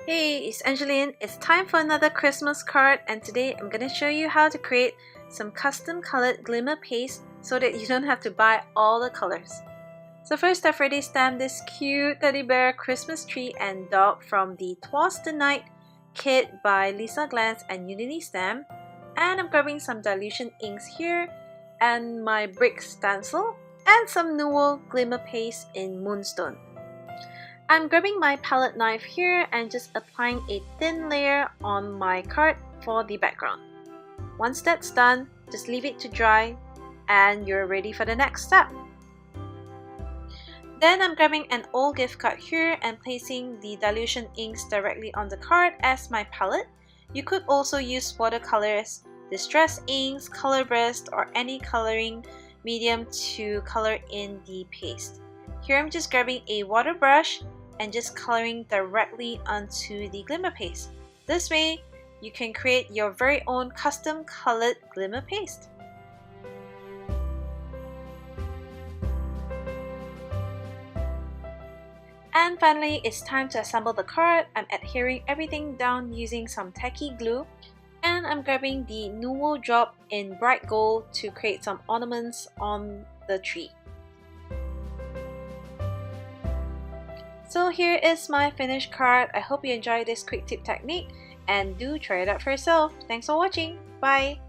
Hey, it's Angeline. It's time for another Christmas card, and today I'm going to show you how to create some custom colored glimmer paste so that you don't have to buy all the colors. So first, I've already stamped this cute teddy bear, Christmas tree and dog from the Twas the Night kit by Lisa Glanz and Unity Stamp, and I'm grabbing some dilution inks here and my brick stencil and some Nuvo Glimmer Paste in moonstone. I'm grabbing my palette knife here and just applying a thin layer on my card for the background. Once that's done, just leave it to dry and you're ready for the next step. Then I'm grabbing an old gift card here and placing the dilution inks directly on the card as my palette. You could also use watercolors, distress inks, color burst, or any coloring medium to color in the paste. Here I'm just grabbing a water brush and just coloring directly onto the glimmer paste. This way, you can create your very own custom colored glimmer paste. And finally, it's time to assemble the card. I'm adhering everything down using some tacky glue, and I'm grabbing the Nuvo drop in bright gold to create some ornaments on the tree. So here is my finished card. I hope you enjoyed this quick tip technique and do try it out for yourself. Thanks for watching. Bye!